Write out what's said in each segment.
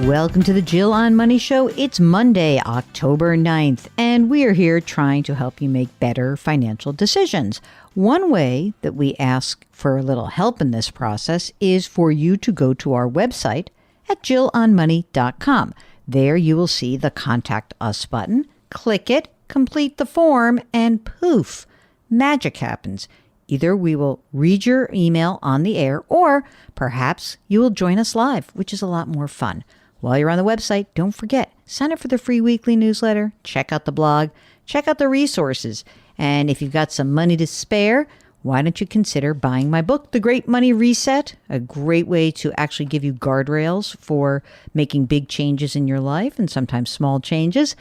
Welcome to the Jill on Money Show. It's Monday, October 9th, and we are here trying to help you make better financial decisions. One way that we ask for a little help in this process is for you to go to our website at jillonmoney.com. There you will see the Contact Us button. Click it, complete the form, and poof, magic happens. Either we will read your email on the air, or perhaps you will join us live, which is a lot more fun. While you're on the website, don't forget, sign up for the free weekly newsletter, check out the blog, check out the resources. And if you've got some money to spare, why don't you consider buying my book, The Great Money Reset, a great way to actually give you guardrails for making big changes in your life and sometimes small changes.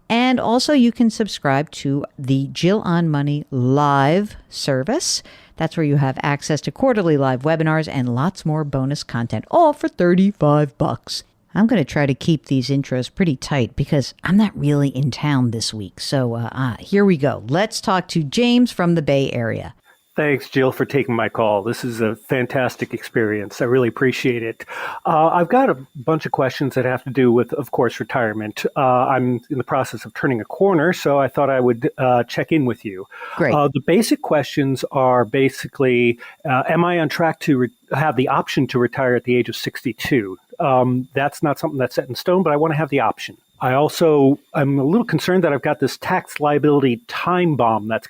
And also you can subscribe to the Jill on Money live service. That's where you have access to quarterly live webinars and lots more bonus content, all for $35. I'm going to try to keep these intros pretty tight because I'm not really in town this week. So here we go. Let's talk to James from the Bay Area. Thanks, Jill, for taking my call. This is a fantastic experience. I really appreciate it. I've got a bunch of questions that have to do with, of course, retirement. I'm in the process of turning a corner, so I thought I would check in with you. Great. The basic questions are basically, am I on track to have the option to retire at the age of 62? That's not something that's set in stone, but I want to have the option. I'm a little concerned that I've got this tax liability time bomb that's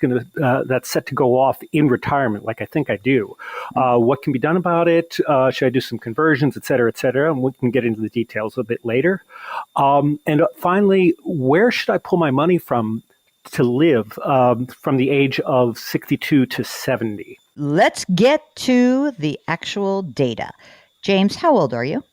set to go off in retirement, like I think I do. What can be done about it? Should I do some conversions, et cetera, and we can get into the details a bit later. And finally, where should I pull my money from to live from the age of 62 to 70? Let's get to the actual data. James, how old are you?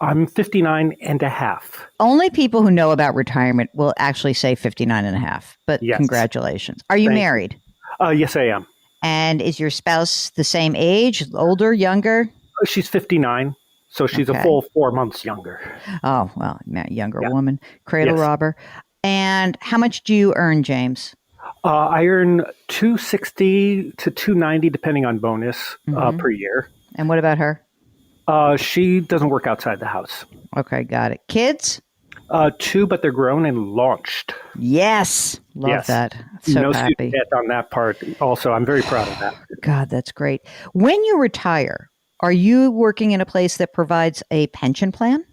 I'm 59 and a half. Only people who know about retirement will actually say 59 and a half, but yes. Congratulations. Are you married? Yes, I am. And is your spouse the same age, older, younger? She's 59, so she's a full 4 months younger. Oh, well, younger woman, cradle robber. And how much do you earn, James? I earn $260 to $290, depending on bonus per year. And what about her? She doesn't work outside the house. Okay, got it. Kids? 2, but they're grown and launched. Yes. Love that. So no happy. Student debt on that part. Also, I'm very proud of that. God, that's great. When you retire, are you working in a place that provides a pension plan?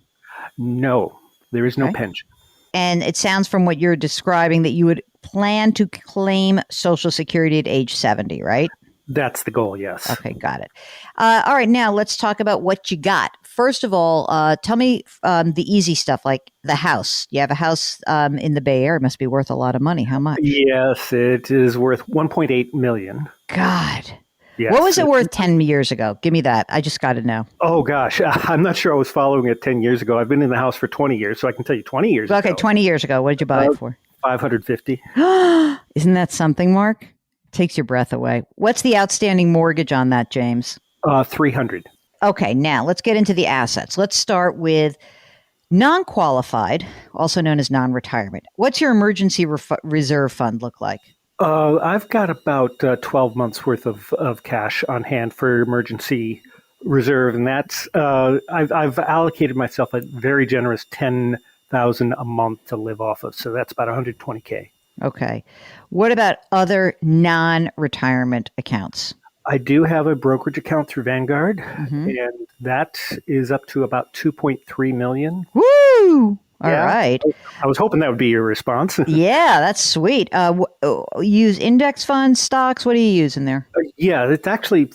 No, there is no pension. And it sounds from what you're describing that you would plan to claim Social Security at age 70, right? That's the goal, yes. Okay, got it. All right, now let's talk about what you got. First of all, tell me the easy stuff, like the house. You have a house in the Bay Area. It must be worth a lot of money. How much? Yes, it is worth $1.8 million. God. Yes. What was it worth 10 years ago? Give me that. I just got to know. Oh, gosh. I'm not sure I was following it 10 years ago. I've been in the house for 20 years, so I can tell you 20 years ago. Okay, 20 years ago. What did you buy it for? $550. Isn't that something, Mark? Takes your breath away. What's the outstanding mortgage on that, James? $300. Okay, now let's get into the assets. Let's start with non-qualified, also known as non-retirement. What's your emergency reserve fund look like? I've got about 12 months worth of cash on hand for emergency reserve, and that's I've allocated myself a very generous $10,000 a month to live off of, so that's about $120K. Okay. What about other non-retirement accounts? I do have a brokerage account through Vanguard, and that is up to about $2.3 million. Woo! All right. I was hoping that would be your response. Yeah, that's sweet. Use index funds, stocks. What do you use in there? Yeah, it's actually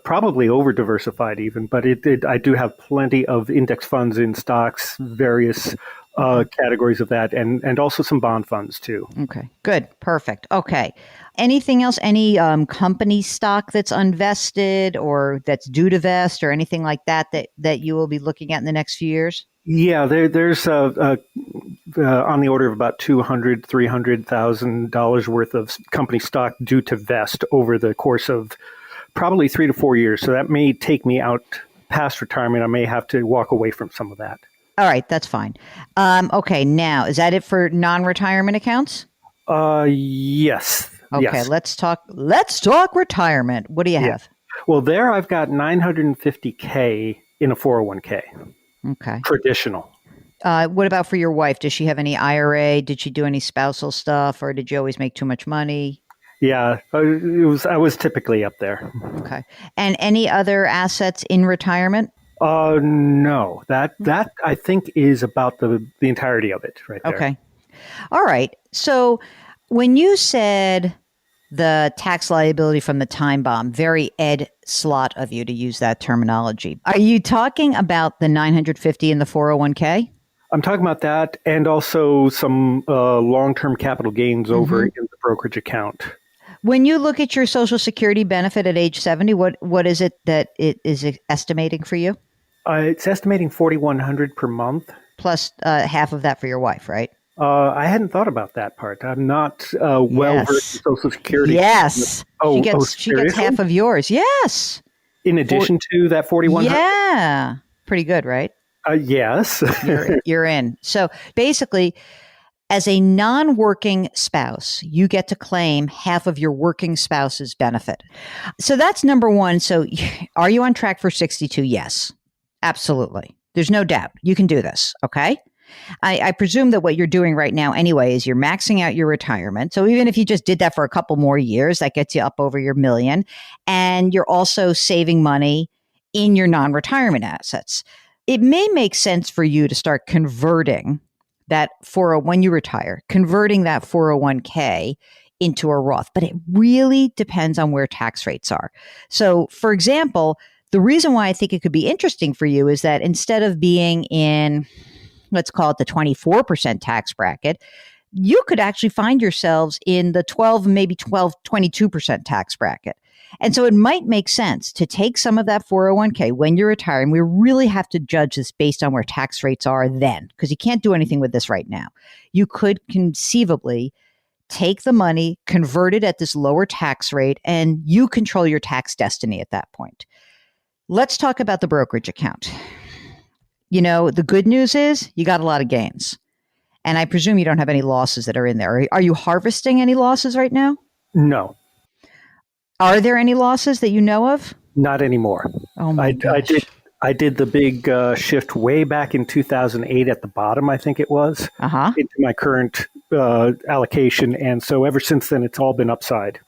probably over diversified even, but I do have plenty of index funds in stocks, various categories of that, and also some bond funds too. Okay, good. Perfect. Okay. Anything else? Any company stock that's unvested or that's due to vest or anything like that you will be looking at in the next few years? Yeah, there's on the order of about $200,000, $300,000 worth of company stock due to vest over the course of probably 3 to 4 years. So that may take me out past retirement. I may have to walk away from some of that. All right, that's fine. Okay, now, is that it for non-retirement accounts? Yes. Okay, yes. let's talk retirement. What do you have? Well, there I've got $950K in a 401K. Okay. traditional. What about for your wife? Does she have any IRA? Did she do any spousal stuff, or did you always make too much money? Yeah, I was typically up there. Okay. And any other assets in retirement? No, that I think is about the entirety of it right there. Okay. All right. So when you said the tax liability from the time bomb, very Ed Slot of you to use that terminology. Are you talking about the 950 in the 401k? I'm talking about that, and also some long-term capital gains over in the brokerage account. When you look at your Social Security benefit at age 70, what is it that it is estimating for you? It's estimating 4,100 per month. Plus half of that for your wife, right? I hadn't thought about that part. I'm not well versed in Yes. Social Security. Yes. Oh, She gets seriously? half of yours. Yes. In addition to that 4,100? Yeah. Pretty good, right? Yes. You're in. So basically, as a non-working spouse, you get to claim half of your working spouse's benefit. So that's number one. So are you on track for 62? Yes, absolutely. There's no doubt. You can do this. Okay. I presume that what you're doing right now anyway is you're maxing out your retirement. So even if you just did that for a couple more years, that gets you up over your million. And you're also saving money in your non-retirement assets. It may make sense for you to start converting that when you retire, converting that 401k into a Roth, but it really depends on where tax rates are. So for example, the reason why I think it could be interesting for you is that instead of being in, let's call it the 24% tax bracket, you could actually find yourselves in the 22% tax bracket. And so it might make sense to take some of that 401k when you're retiring. We really have to judge this based on where tax rates are then, because you can't do anything with this right now. You could conceivably take the money, convert it at this lower tax rate, and you control your tax destiny at that point. Let's talk about the brokerage account. You know, the good news is you got a lot of gains. And I presume you don't have any losses that are in there. Are you harvesting any losses right now? No, Are there any losses that you know of? not anymore. Oh my gosh. I did the big shift way back in 2008 at the bottom, I think it was, into my current allocation. And so ever since then, it's all been upside.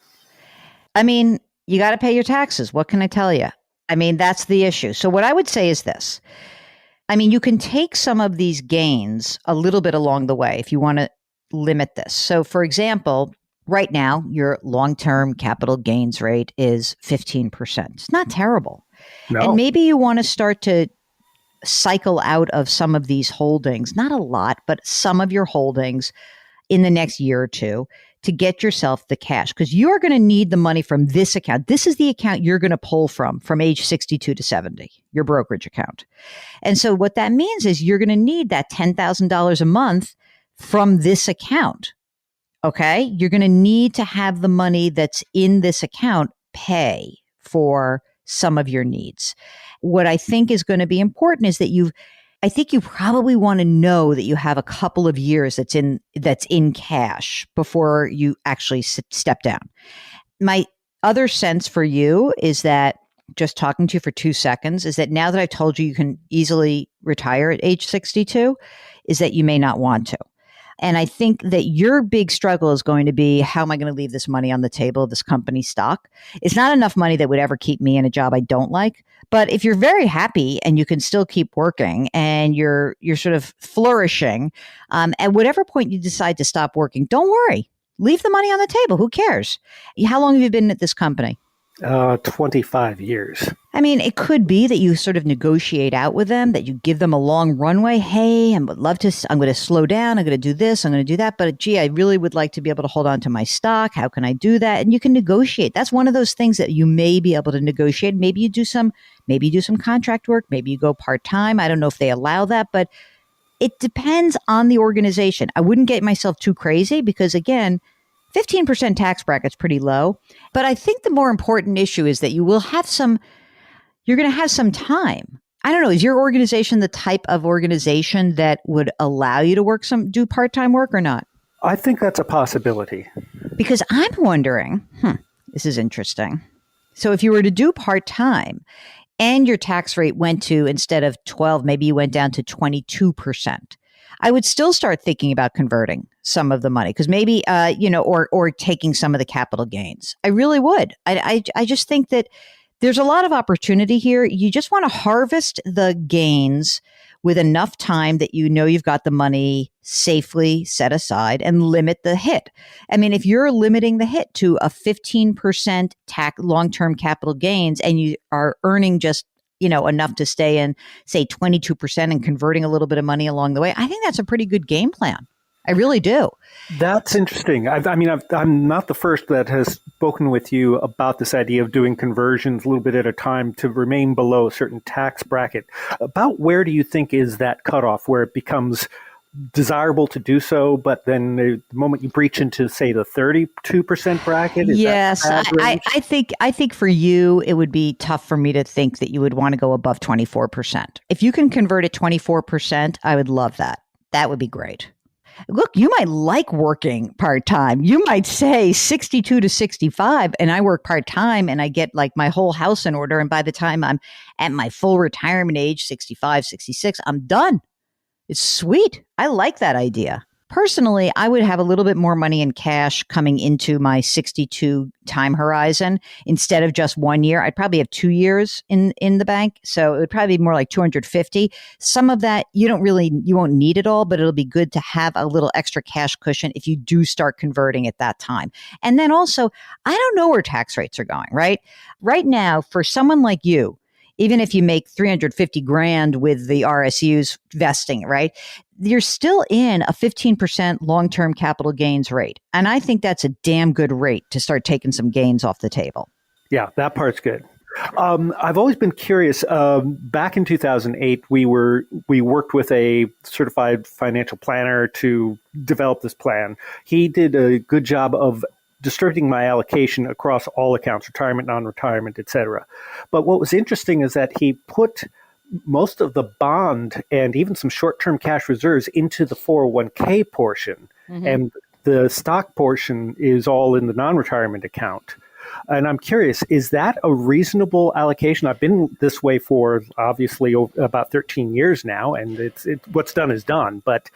I mean, you got to pay your taxes. What can I tell you? I mean, that's the issue. So what I would say is this. I mean, you can take some of these gains a little bit along the way if you want to limit this. So for example, right now, your long-term capital gains rate is 15%. It's not terrible. No. And maybe you want to start to cycle out of some of these holdings, not a lot, but some of your holdings in the next year or two to get yourself the cash, because you're going to need the money from this account. This is the account you're going to pull from age 62 to 70, your brokerage account. And so what that means is you're going to need that $10,000 a month from this account. Okay. You're going to need to have the money that's in this account pay for some of your needs. What I think is going to be important is that I think you probably want to know that you have a couple of years that's in cash before you actually step down. My other sense for you is that, just talking to you for 2 seconds, is that now that I told you can easily retire at age 62, is that you may not want to. And I think that your big struggle is going to be, how am I going to leave this money on the table, this company stock? It's not enough money that would ever keep me in a job I don't like. But if you're very happy and you can still keep working and you're sort of flourishing, at whatever point you decide to stop working, don't worry. Leave the money on the table. Who cares? How long have you been at this company? 25 years. I mean, it could be that you sort of negotiate out with them, that you give them a long runway. Hey, I'm going to slow down. I'm going to do this. I'm going to do that. But gee, I really would like to be able to hold on to my stock. How can I do that? And you can negotiate. That's one of those things that you may be able to negotiate. Maybe you do some contract work. Maybe you go part-time. I don't know if they allow that, but it depends on the organization. I wouldn't get myself too crazy because, again, 15% tax bracket's pretty low. But I think the more important issue is that you're going to have some time. I don't know. Is your organization the type of organization that would allow you to do part-time work or not? I think that's a possibility. Because I'm wondering, this is interesting. So if you were to do part-time, and your tax rate went to, instead of 12, maybe you went down to 22%. I would still start thinking about converting some of the money, because maybe, or taking some of the capital gains. I really would. I just think that there's a lot of opportunity here. You just want to harvest the gains with enough time that you know you've got the money safely set aside, and limit the hit. I mean, if you're limiting the hit to a 15% long-term capital gains, and you are earning just enough to stay in, say, 22%, and converting a little bit of money along the way, I think that's a pretty good game plan. I really do. That's interesting. I'm not the first that has spoken with you about this idea of doing conversions a little bit at a time to remain below a certain tax bracket. About where do you think is that cutoff where it becomes desirable to do so, but then the moment you breach into, say, the 32% bracket? Yes, I think for you, it would be tough for me to think that you would want to go above 24%. If you can convert at 24%, I would love that. That would be great. Look, you might like working part-time. You might say 62 to 65, and I work part-time and I get like my whole house in order. And by the time I'm at my full retirement age, 65, 66, I'm done. It's sweet. I like that idea. Personally, I would have a little bit more money in cash coming into my 62 time horizon instead of just 1 year. I'd probably have 2 years in the bank. So it would probably be more like 250. Some of that you won't need it all, but it'll be good to have a little extra cash cushion if you do start converting at that time. And then also, I don't know where tax rates are going, right? Right now, for someone like you, even if you make 350 grand with the RSUs vesting, right? You're still in a 15% long-term capital gains rate. And I think that's a damn good rate to start taking some gains off the table. Yeah, that part's good. I've always been curious. Back in 2008, we worked with a certified financial planner to develop this plan. He did a good job of distributing my allocation across all accounts, retirement, non-retirement, et cetera. But what was interesting is that he put most of the bond and even some short-term cash reserves into the 401k portion. Mm-hmm. And the stock portion is all in the non-retirement account. And I'm curious, is that a reasonable allocation? I've been this way for obviously about 13 years now, and it's what's done is done. But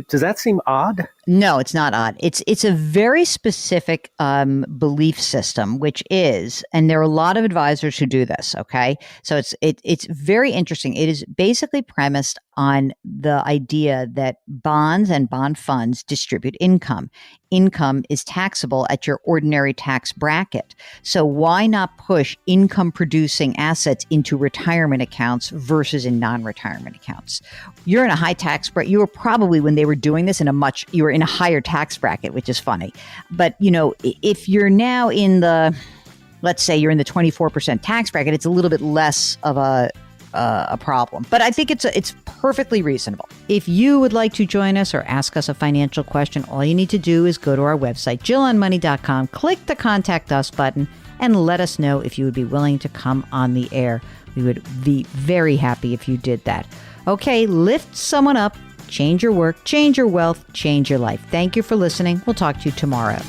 does that seem odd? No, it's not odd. It's a very specific belief system, which is, and there are a lot of advisors who do this. Okay, so it's very interesting. It is basically premised on the idea that bonds and bond funds distribute income. Income is taxable at your ordinary tax bracket. So why not push income producing assets into retirement accounts versus in non-retirement accounts? You're in a high tax bracket. You were probably, when they were doing this, you were in a higher tax bracket, which is funny. But, if you're now in let's say you're in the 24% tax bracket, it's a little bit less of a problem. But I think it's perfectly reasonable. If you would like to join us or ask us a financial question, all you need to do is go to our website, JillOnMoney.com, click the Contact Us button, and let us know if you would be willing to come on the air. We would be very happy if you did that. Okay, lift someone up, change your work, change your wealth, change your life. Thank you for listening. We'll talk to you tomorrow.